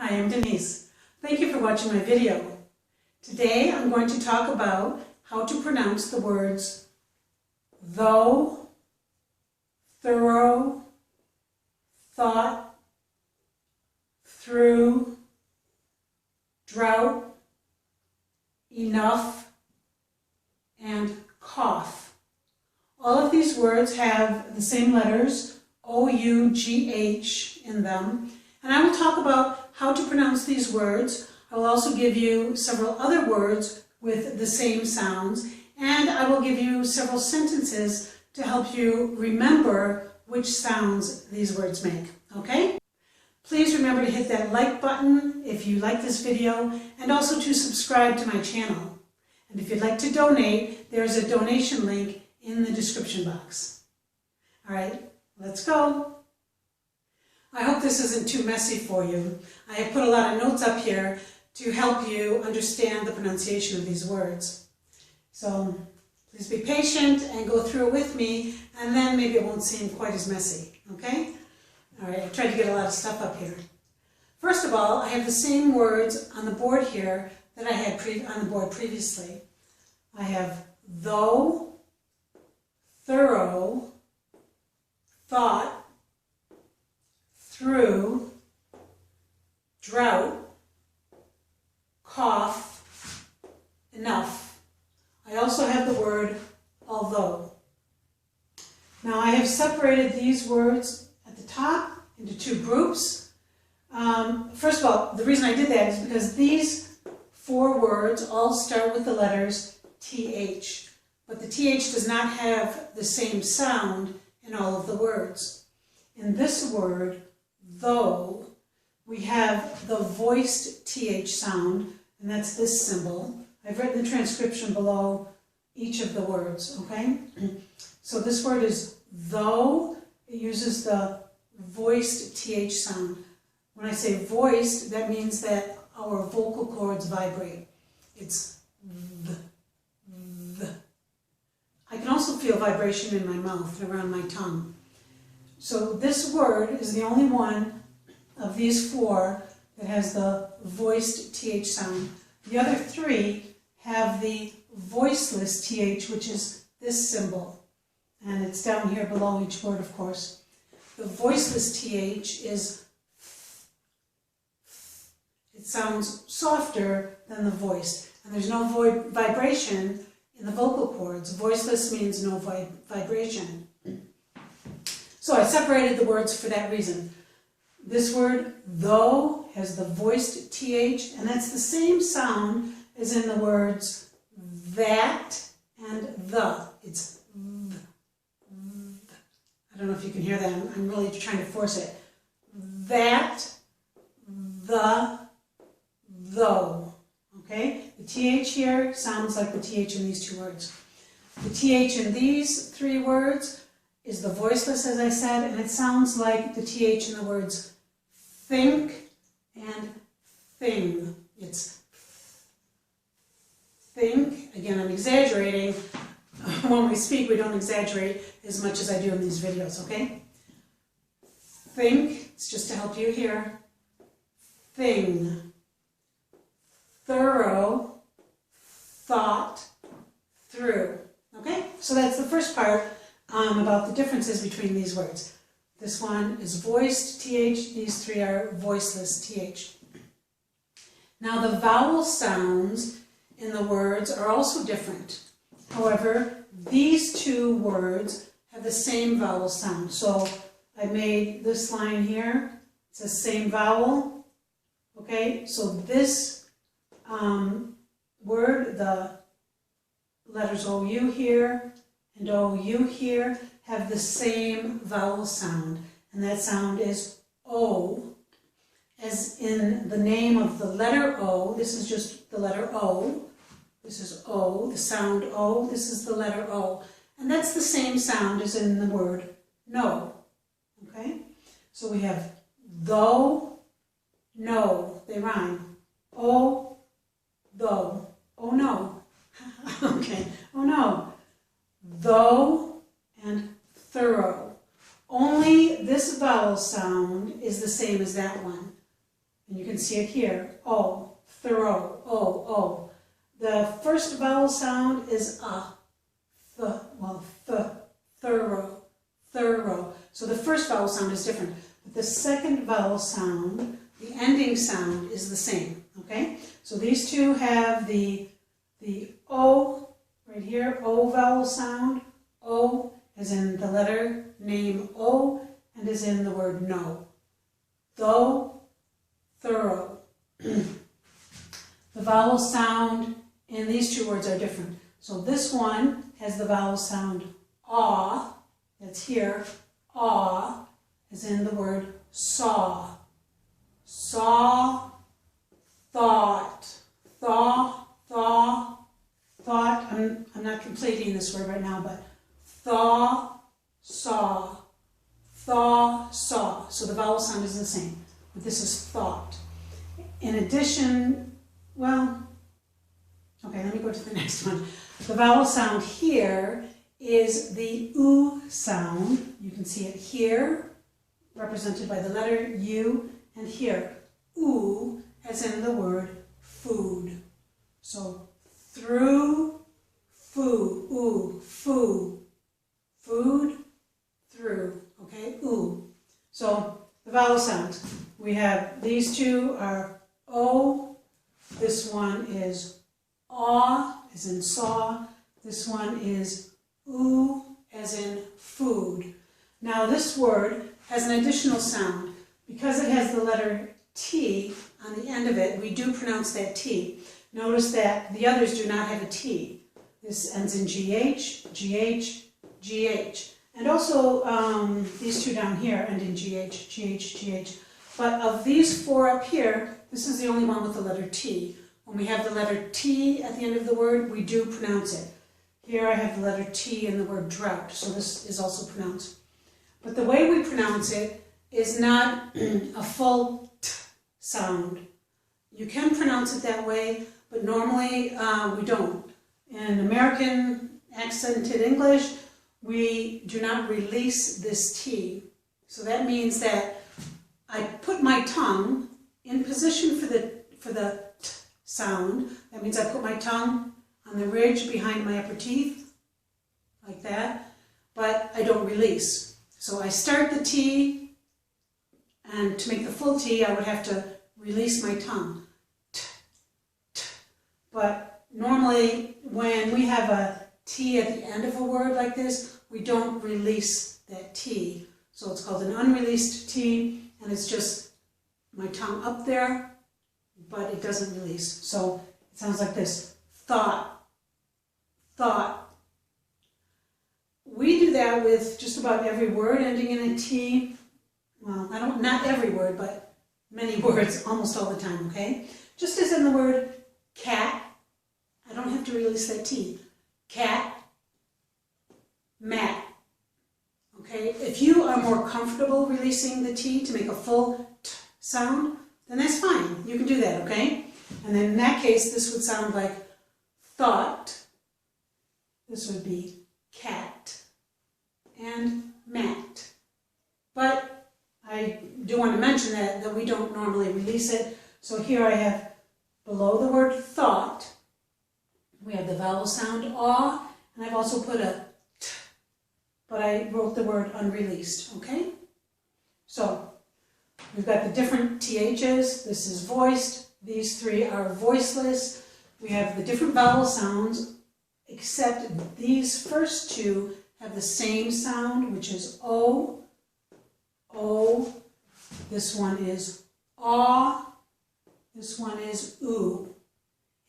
Hi, I'm Denise. Thank you for watching my video. Today I'm going to talk about how to pronounce the words though, thorough, thought, through, drought, enough, and cough. All of these words have the same letters, O-U-G-H, in them, and I will talk about how to pronounce these words. I will also give you several other words with the same sounds, and I will give you several sentences to help you remember which sounds these words make, okay? Please remember to hit that like button if you like this video, and also to subscribe to my channel. And if you'd like to donate, there's a donation link in the description box. All right, let's go. I hope this isn't too messy for you. I have put a lot of notes up here to help you understand the pronunciation of these words. So please be patient and go through it with me, and then maybe it won't seem quite as messy, okay? All right, I tried to get a lot of stuff up here. First of all, I have the same words on the board here that I had on the board previously. I have though, thorough, thought, through, drought, cough, enough. I also have the word although. Now I have separated these words at the top into two groups. First of all, the reason I did that is because these four words all start with the letters TH, but the TH does not have the same sound in all of the words. In this word, though, we have the voiced TH sound, and that's this symbol. I've written the transcription below each of the words, okay? So this word is though. It uses the voiced TH sound. When I say voiced, that means that our vocal cords vibrate. It's th, th. I can also feel vibration in my mouth and around my tongue. So this word is the only one of these four that has the voiced TH sound. The other three have the voiceless TH, which is this symbol. And it's down here below each word, of course. The voiceless TH is, it sounds softer than the voiced. And there's no vibration in the vocal cords. Voiceless means no vibration. So I separated the words for that reason. This word, though, has the voiced TH, and that's the same sound as in the words that and the. It's th, th. I don't know if you can hear that. I'm really trying to force it. That, the, though. Okay? The TH here sounds like the TH in these two words. The TH in these three words is the voiceless, as I said, and it sounds like the TH in the words think and thing. It's think. Again, I'm exaggerating. When we speak, we don't exaggerate as much as I do in these videos, okay? Think, it's just to help you here. Thing. Thorough. Thought. Through. Okay? So that's the first part about the differences between these words. This one is voiced TH, these three are voiceless TH. Now the vowel sounds in the words are also different. However, these two words have the same vowel sound. So I made this line here, it says same vowel. Okay, so this word, the letters OU here and OU here, have the same vowel sound, and that sound is O, as in the name of the letter O. This is just the letter O. This is O, the sound O. This is the letter O, and that's the same sound as in the word no. Okay, so we have though, no, they rhyme. O, though, oh no. Okay, oh no. Though and thorough. Only this vowel sound is the same as that one. and you can see it here, O, thorough, O, O. The first vowel sound is thorough, thorough. So the first vowel sound is different, but the second vowel sound, the ending sound, is the same, okay? So these two have the O right here, O vowel sound, O as in the letter name O, and as in the word no. Though, thorough. The vowel sound in these two words are different. So this one has the vowel sound aw, that's here, aw, as in the word saw. Saw, thought, thought. I'm not completing this word right now, but thaw, saw, thaw, saw. So the vowel sound is the same, but this is thought. In addition, well, okay, let me go to the next one. The vowel sound here is the oo sound. You can see it here, represented by the letter U, and here, oo, as in the word food. So, through, foo, oo, foo, food, through, okay, oo. So, the vowel sounds, we have, these two are O, this one is aw, as in saw, this one is oo, as in food. Now this word has an additional sound. Because it has the letter T on the end of it, we do pronounce that T. Notice that the others do not have a T. This ends in GH, GH, GH. And also these two down here end in GH, GH, GH. But of these four up here, this is the only one with the letter T. When we have the letter T at the end of the word, we do pronounce it. Here I have the letter T in the word drought, so this is also pronounced. But the way we pronounce it is not a full T sound. You can pronounce it that way, but normally we don't. In American accented English, we do not release this T. So that means that I put my tongue in position for the T sound. That means I put my tongue on the ridge behind my upper teeth, like that, but I don't release. So I start the T, and to make the full T, I would have to release my tongue. T, t. But normally, when we have a T at the end of a word like this, we don't release that T. So it's called an unreleased T, and it's just my tongue up there, but it doesn't release. So it sounds like this. Thought, thought. We do that with just about every word ending in a T. Well, not every word, but many words almost all the time, okay? Just as in the word cat, I don't have to release that T. Cat, mat, okay? If you are more comfortable releasing the T to make a full T sound, then that's fine. You can do that, okay? And then in that case, this would sound like thought. This would be cat and mat. But I do want to mention that we don't normally release it. So here I have below the word thought, we have the vowel sound aw, and I've also put a T, but I wrote the word unreleased, okay? So we've got the different THs. This is voiced. These three are voiceless. We have the different vowel sounds, except these first two have the same sound, which is O, O. This one is aw. This one is oo.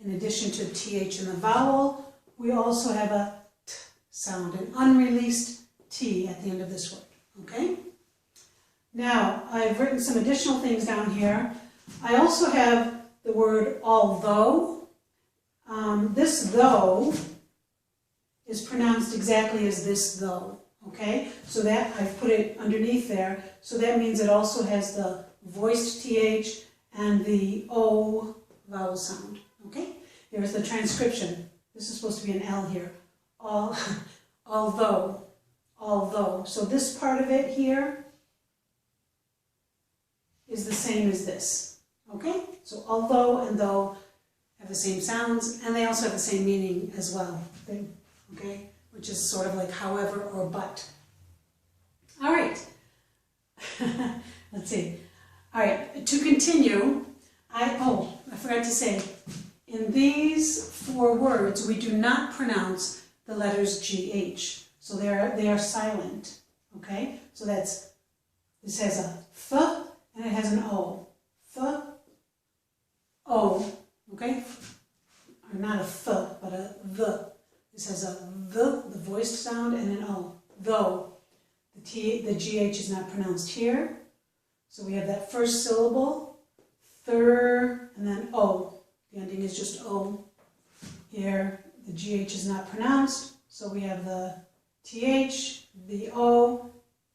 In addition to the TH in the vowel, we also have a T sound, an unreleased T at the end of this word, okay? Now, I've written some additional things down here. I also have the word although. This though is pronounced exactly as this though, okay? So that, I've put it underneath there, so that means it also has the voiced TH and the O vowel sound, okay? There's the transcription. This is supposed to be an L here. Although. So this part of it here is the same as this, Okay? So although and though have the same sounds, and they also have the same meaning as well. Okay? Which is sort of like however or but. All right. Let's see. All right, to continue, I forgot to say, in these 4 words, we do not pronounce the letters GH. So they are silent. Okay? So this has a th and it has an O. Th, O. Okay? Or not a th, but a the. This has a the voiced sound, and an O. Though. The GH is not pronounced here. So we have that first syllable, thir, and then O. The ending is just O. Here, the GH is not pronounced, so we have the TH, the O,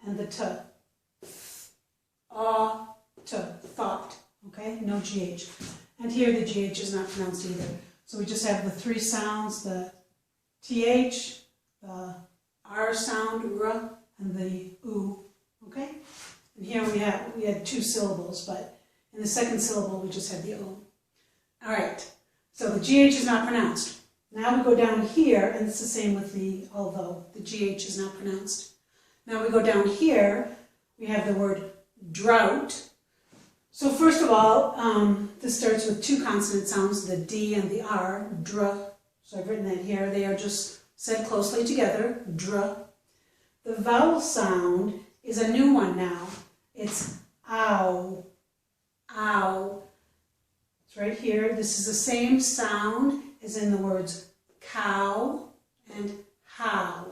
and the T. T, thought. Okay, no GH. And here the GH is not pronounced either. So we just have the 3 sounds, the TH, the R sound, R, and the U. Okay? And here we had 2 syllables, but in the second syllable we just had the O. All right, so the GH is not pronounced. Now we go down here, and it's the same with the although. The GH is not pronounced. Now we go down here, we have the word drought. So first of all, this starts with 2 consonant sounds, the D and the R, dr. So I've written that here. They are just said closely together, dr. The vowel sound is a new one now. It's ow, ow. It's right here. This is the same sound as in the words cow and how.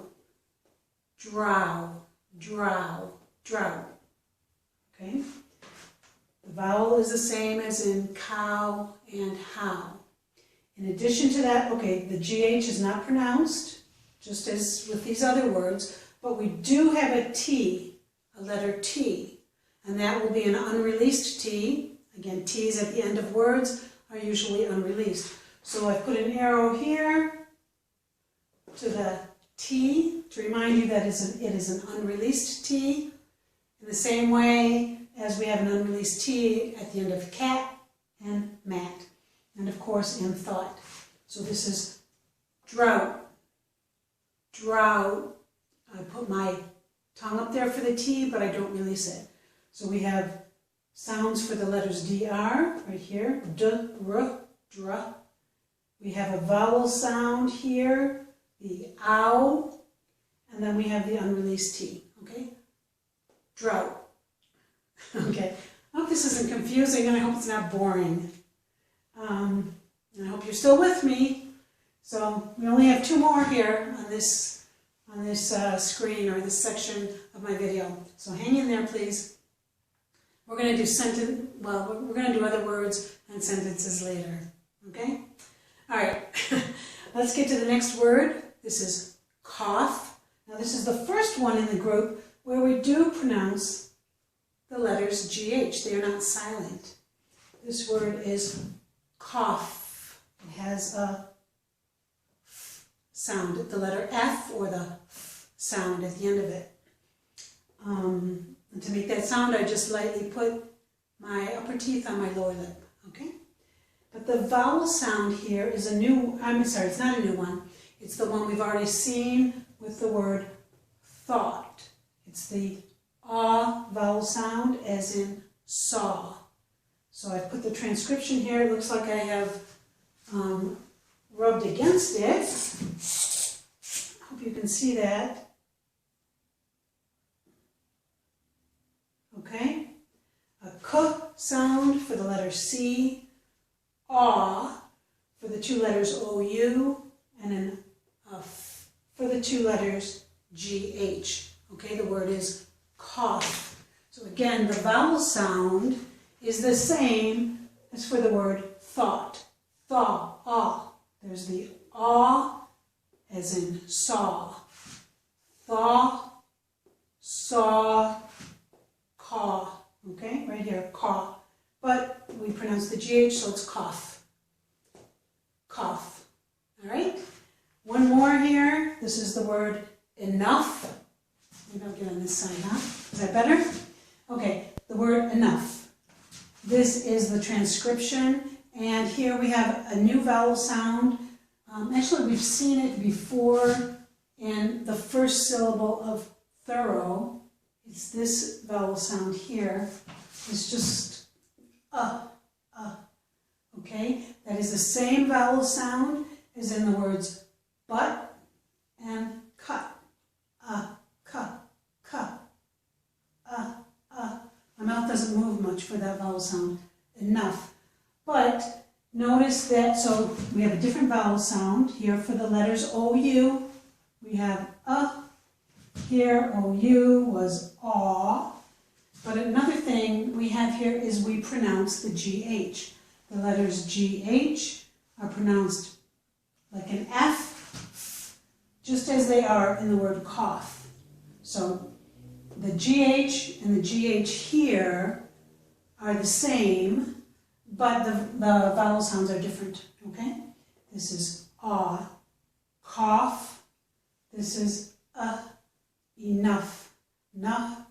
Drow, drow, drought. Okay? The vowel is the same as in cow and how. In addition to that, okay, the GH is not pronounced, just as with these other words, but we do have a T, a letter T, and that will be an unreleased T. Again, T's at the end of words are usually unreleased. So I've put an arrow here to the T to remind you that it is an unreleased T, in the same way as we have an unreleased T at the end of cat and mat, and of course in thought. So this is drought, drought. I put my tongue up there for the T, but I don't release it. So we have sounds for the letters DR right here, D, R, dr. We have a vowel sound here, the ow, and then we have the unreleased T, okay? Drought. Okay, I hope this isn't confusing, and I hope it's not boring. And I hope you're still with me. So we only have 2 more here on this screen or this section of my video. So hang in there, please. We're going to do we're going to do other words and sentences later. Okay? All right. Let's get to the next word. This is cough. Now this is the first one in the group where we do pronounce the letters GH. They are not silent. This word is cough. It has a f sound, the letter F or the f sound at the end of it. And to make that sound, I just lightly put my upper teeth on my lower lip. Okay? But the vowel sound here is a new, it's not a new one. It's the one we've already seen with the word thought. It's the ah vowel sound as in saw. So I put the transcription here. It looks like I have rubbed against it. I hope you can see that. Okay? A k sound for the letter C, ah for the 2 letters OU, and an f for the 2 letters GH. Okay, the word is cough. So again, the vowel sound is the same as for the word thought. Thaw, ah. There's the ah as in saw. Thaw, saw, caw. Okay, right here, caw. But we pronounce the GH, so it's cough. Cough. All right? One more here. This is the word enough. Maybe I'll get on this side, huh? Is that better? Okay, the word enough. This is the transcription, and here we have a new vowel sound. Actually, we've seen it before in the first syllable of thorough. It's this vowel sound here. It's just okay? That is the same vowel sound as in the words but and cut. My mouth doesn't move much for that vowel sound. Enough. But notice that, so we have a different vowel sound here for the letters OU. We have here, OU was aw. But another thing we have here is we pronounce the GH. The letters GH are pronounced like an F, just as they are in the word cough. So the GH and the GH here are the same, but the vowel sounds are different, okay? This is aw, cough. This is enough, nuff,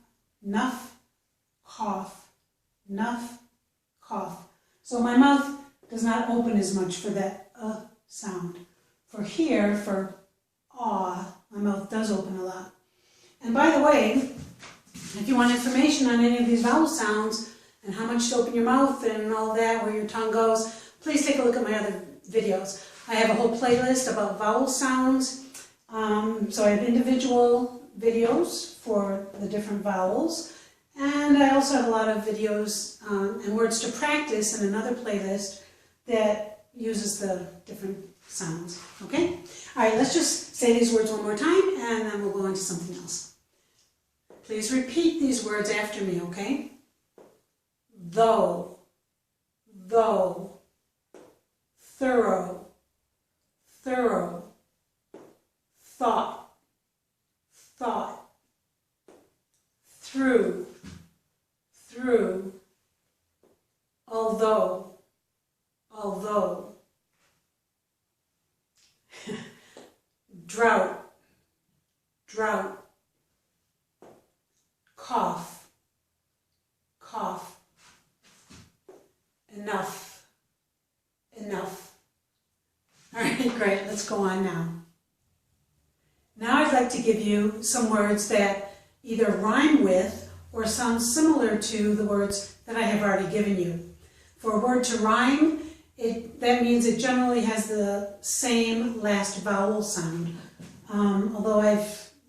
cough, nuff, cough. So my mouth does not open as much for that sound. For here, for aw, my mouth does open a lot. And by the way, if you want information on any of these vowel sounds and how much to open your mouth and all that, where your tongue goes, please take a look at my other videos. I have a whole playlist about vowel sounds. So I have individual videos for the different vowels. And I also have a lot of videos and words to practice in another playlist that uses the different sounds. Okay? All right, let's just say these words one more time and then we'll go into something else. Please repeat these words after me, okay? Though, thorough, thought, through, although, drought, cough, enough. All right, great, let's go on now. Now I'd like to give you some words that either rhyme with or sound similar to the words that I have already given you. For a word to rhyme, that means it generally has the same last vowel sound. Although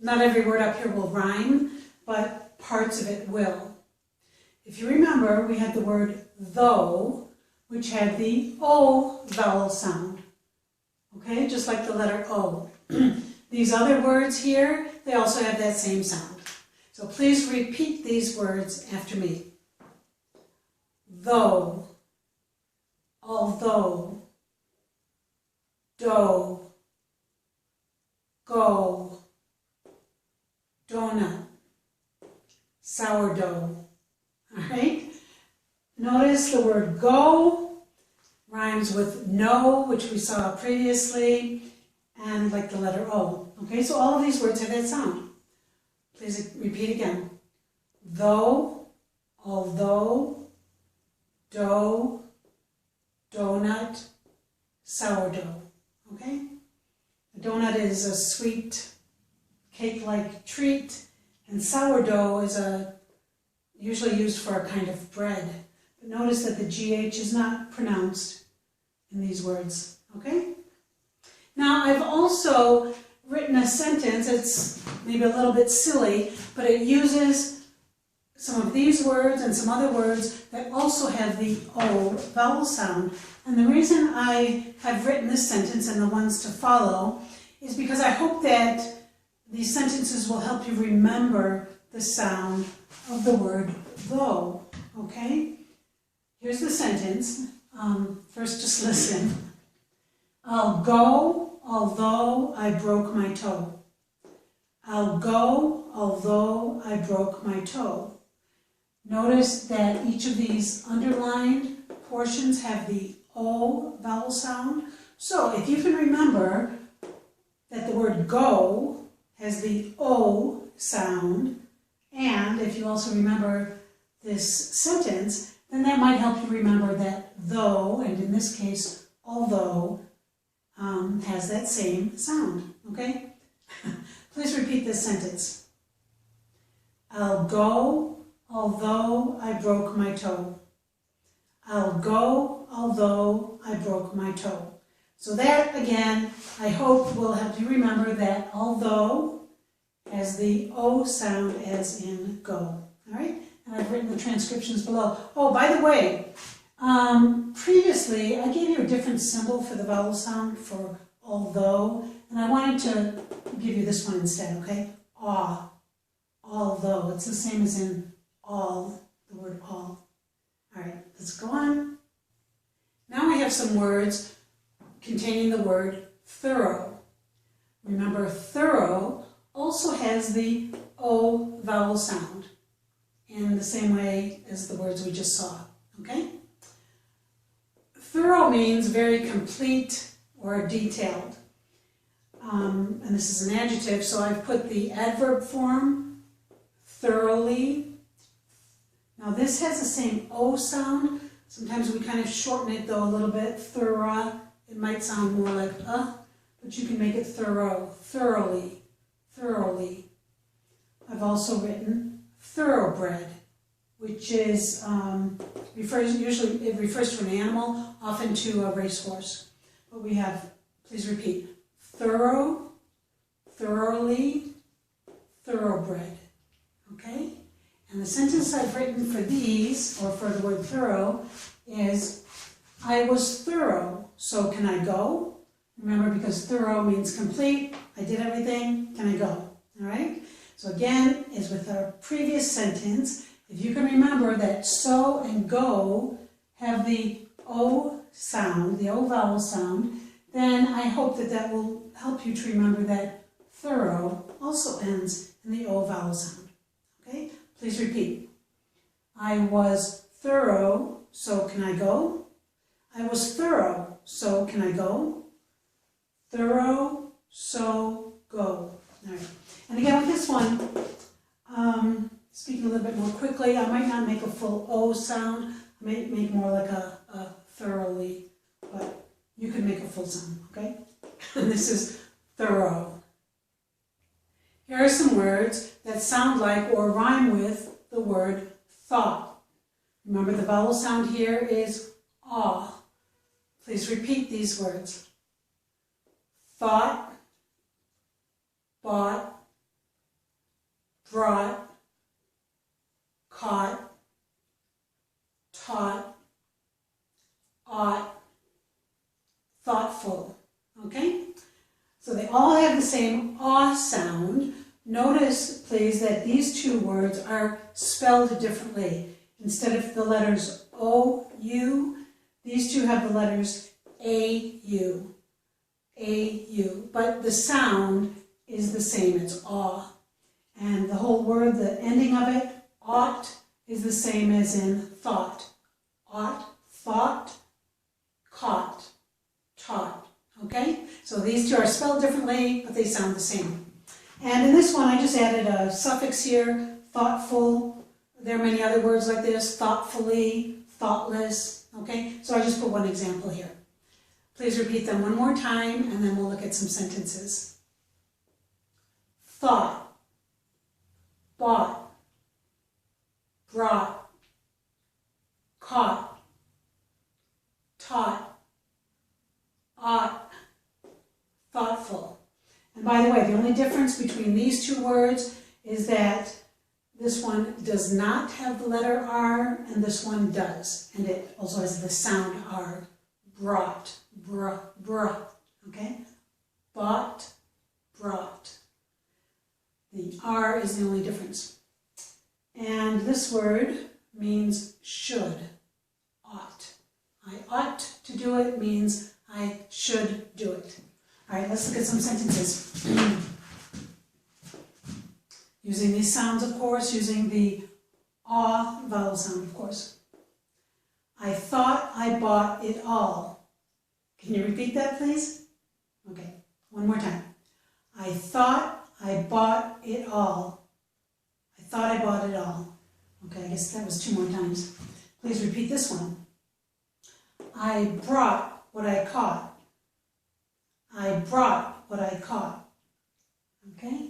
not every word up here will rhyme, but parts of it will. If you remember, we had the word though, which had the O vowel sound. Okay, just like the letter O. These other words here, they also have that same sound. So please repeat these words after me. Though, although, dough, go, donut, sourdough. All right? Notice the word go rhymes with no, which we saw previously, and like the letter O. Okay, so all of these words have that sound. Please repeat again. Though, although, dough, donut, sourdough. Okay? A donut is a sweet cake-like treat, and sourdough is usually used for a kind of bread. But notice that the GH is not pronounced in these words. Okay? Now, I've also written a sentence. It's maybe a little bit silly, but it uses some of these words and some other words that also have the O vowel sound. And the reason I have written this sentence and the ones to follow is because I hope that these sentences will help you remember the sound of the word though. Okay? Here's the sentence. First, just listen. I'll go, although I broke my toe. I'll go, although I broke my toe. Notice that each of these underlined portions have the O vowel sound. So if you can remember that the word go has the O sound, and if you also remember this sentence, then that might help you remember that though, and in this case, although, has that same sound, okay? Please repeat this sentence. I'll go, although I broke my toe. I'll go, although I broke my toe. So that, again, I hope will help you remember that although has the O sound as in go. All right? And I've written the transcriptions below. Oh, by the way, previously I gave you a different symbol for the vowel sound for although, and I wanted to give you this one instead, okay? Aw. Although. It's the same as in all, the word all. All right, let's go on. Now we have some words containing the word thorough. Remember, thorough also has the O vowel sound in the same way as the words we just saw, okay? Thorough means very complete or detailed. And this is an adjective, so I've put the adverb form, thoroughly. Now this has the same O sound. Sometimes we kind of shorten it though a little bit, thorough. It might sound more like but you can make it thorough, thoroughly, thoroughly. I've also written thoroughbred, which is, usually it refers to an animal, often to a racehorse. But we have, please repeat, thorough, thoroughly, thoroughbred, okay? And the sentence I've written for these, or for the word thorough, is, I was thorough, so can I go? Remember, because thorough means complete, I did everything, can I go? All right? So again, as with our previous sentence, if you can remember that so and go have the O sound, the O vowel sound, then I hope that that will help you to remember that thorough also ends in the O vowel sound. Okay? Please repeat. I was thorough, so can I go? I was thorough, so can I go? Thorough, so go. All right. And again with this one, speaking a little bit more quickly, I might not make a full O sound. I may make more like a thoroughly, but you can make a full sound, okay? And this is thorough. Here are some words that sound like or rhyme with the word thought. Remember, the vowel sound here is aw. Please repeat these words. Thought, bought, brought, caught, taught, ought, thoughtful. Okay? So they all have the same aw sound. Notice, please, that these two words are spelled differently. Instead of the letters O-U, these two have the letters A-U. A-U. But the sound is the same. It's aw. And the whole word, the ending of it, ought, is the same as in thought. Ought, thought, caught, taught. Okay? So these two are spelled differently, but they sound the same. And in this one, I just added a suffix here, thoughtful. There are many other words like this, thoughtfully, thoughtless. Okay? So I just put one example here. Please repeat them one more time, and then we'll look at some sentences. Thought, bought, brought, caught, taught, ought, thoughtful. And by the way, the only difference between these two words is that this one does not have the letter R, and this one does. And it also has the sound R. Brought, okay? Bought, brought. The R is the only difference. And this word means should, ought. I ought to do it means I should do it. All right, let's look at some sentences. Using these sounds, of course, using the aw vowel sound, of course. I thought I bought it all. Can you repeat that, please? Okay, one more time. I thought I bought it all. I thought I bought it all. Okay, I guess that was 2 more times. Please repeat this one. I brought what I caught. I brought what I caught. Okay?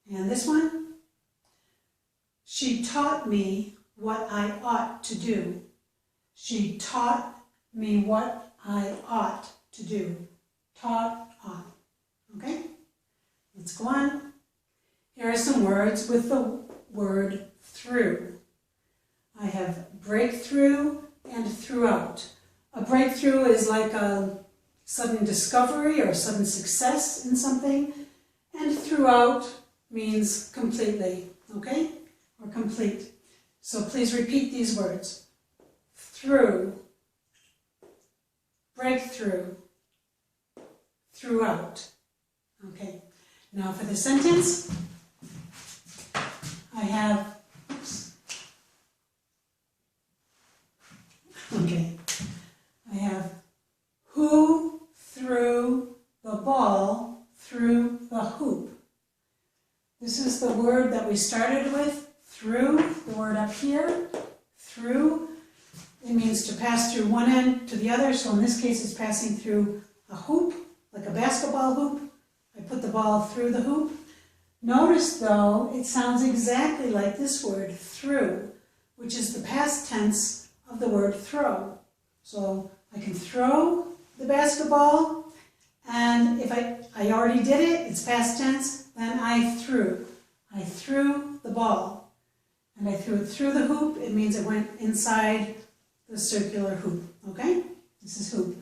And this one. She taught me what I ought to do. She taught me what I ought to do. Taught, ought. Okay? Let's go on. Here are some words with the word through. I have breakthrough and throughout. A breakthrough is like a sudden discovery or sudden success in something, and throughout means completely, okay? Or complete. So please repeat these words. Through, breakthrough, throughout. Okay, now for the sentence, I have, I have who threw the ball through the hoop. This is the word that we started with, through, the word up here, through. It means to pass through one end to the other, so in this case it's passing through a hoop, like a basketball hoop. I put the ball through the hoop. Notice though, it sounds exactly like this word, through, which is the past tense of the word throw. So I can throw the basketball, and if I already did it, it's past tense, then I threw. I threw the ball. And I threw it through the hoop. It means it went inside the circular hoop. Okay? This is hoop.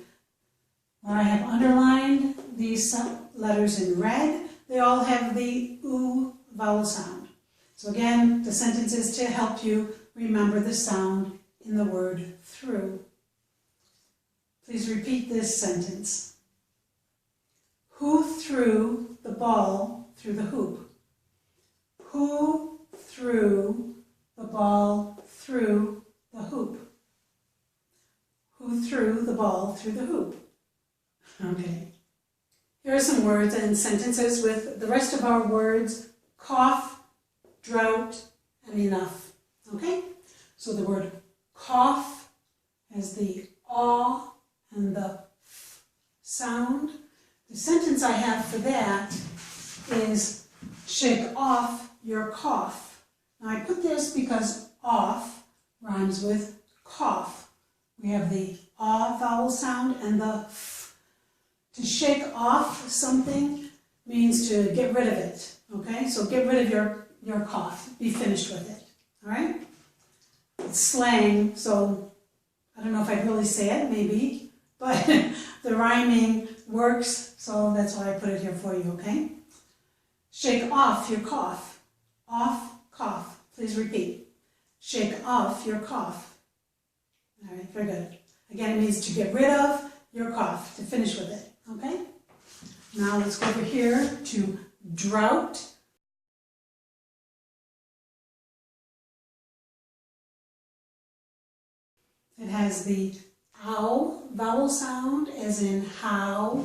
When I have underlined these letters in red, they all have the oo vowel sound. So again, the sentence is to help you remember the sound in the word through. Please repeat this sentence. Who threw the ball through the hoop? Who threw the ball through the hoop? Who threw the ball through the hoop? Okay. Here are some words and sentences with the rest of our words: cough, drought, and enough. Okay? So the word cough has the aw and the f sound. The sentence I have for that is shake off your cough. Now I put this because off rhymes with cough. We have the aw vowel sound and the f. To shake off something means to get rid of it, okay? So get rid of your cough. Be finished with it, all right? It's slang, so I don't know if I'd really say it, maybe, but the rhyming works, so that's why I put it here for you, okay? Shake off your cough. Off, cough. Please repeat. Shake off your cough. All right, very good. Again, it means to get rid of your cough, to finish with it, okay? Now let's go over here to drought. It has the ow vowel sound, as in how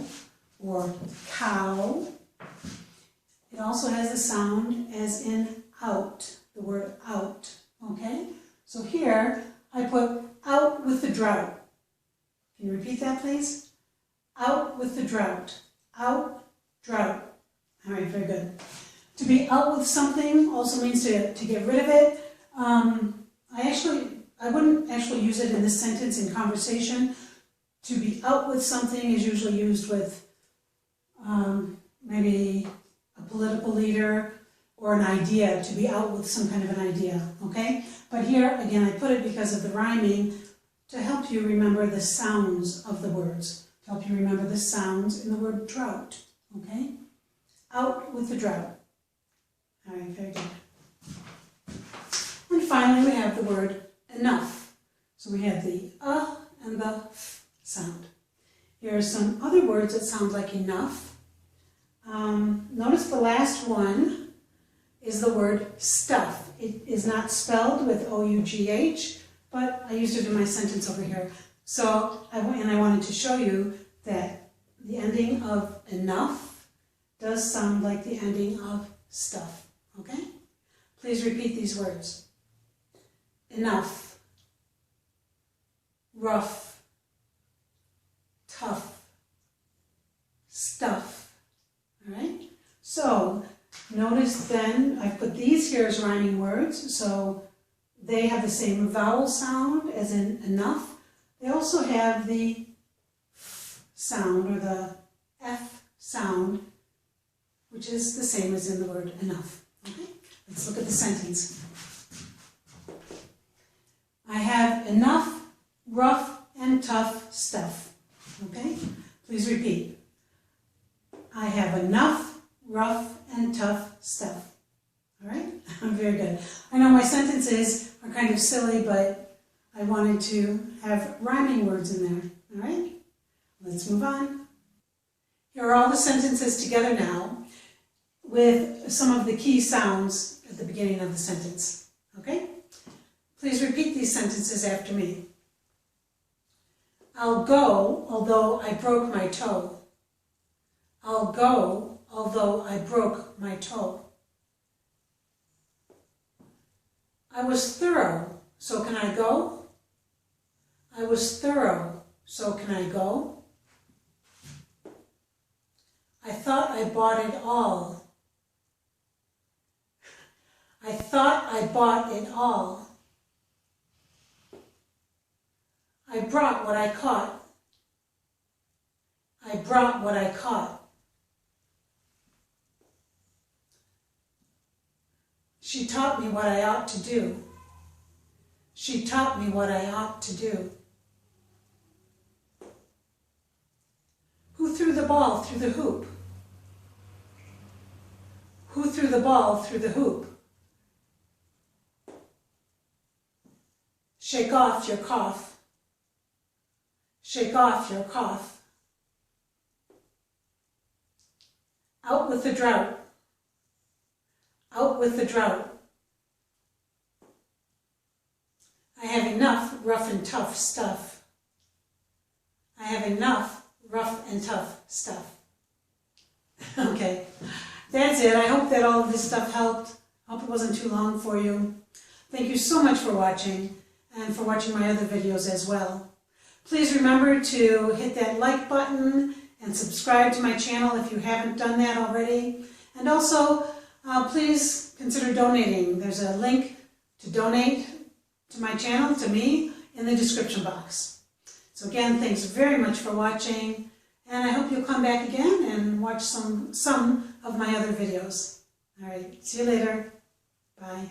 or cow. It also has the sound as in out, the word out, okay? So here, I put out with the drought. Can you repeat that, please? Out with the drought. Out, drought. All right, very good. To be out with something also means to get rid of it. I wouldn't actually use it in this sentence in conversation. To be out with something is usually used with maybe a political leader or an idea, to be out with some kind of an idea, okay? But here, again, I put it because of the rhyming to help you remember the sounds of the words, to help you remember the sounds in the word drought, okay? Out with the drought. All right, very good. And finally, we have the word enough. So we have the and the f sound. Here are some other words that sound like enough. Notice the last one is the word stuff. It is not spelled with O-U-G-H, but I used it in my sentence over here. So, I wanted to show you that the ending of enough does sound like the ending of stuff, okay? Please repeat these words. Enough, rough, tough, stuff. All right? So notice then I've put these here as rhyming words, so they have the same vowel sound as in enough. They also have the f sound or the f sound, which is the same as in the word enough. Okay? Let's look at the sentence. I have enough rough and tough stuff. Okay? Please repeat. I have enough rough and tough stuff. All right? Very good. I know my sentences are kind of silly, but I wanted to have rhyming words in there. All right? Let's move on. Here are all the sentences together now with some of the key sounds at the beginning of the sentence. Okay? Please repeat these sentences after me. I'll go, although I broke my toe. I'll go, although I broke my toe. I was thorough, so can I go? I was thorough, so can I go? I thought I bought it all. I thought I bought it all. I brought what I caught. I brought what I caught. She taught me what I ought to do. She taught me what I ought to do. Who threw the ball through the hoop? Who threw the ball through the hoop? Shake off your cough. Shake off your cough. Out with the drought. Out with the drought. I have enough rough and tough stuff. I have enough rough and tough stuff. Okay, that's it. I hope that all of this stuff helped. I hope it wasn't too long for you. Thank you so much for watching and for watching my other videos as well. Please remember to hit that like button and subscribe to my channel if you haven't done that already. And also, please consider donating. There's a link to donate to my channel, to me, in the description box. So again, thanks very much for watching, and I hope you'll come back again and watch some of my other videos. All right, see you later. Bye.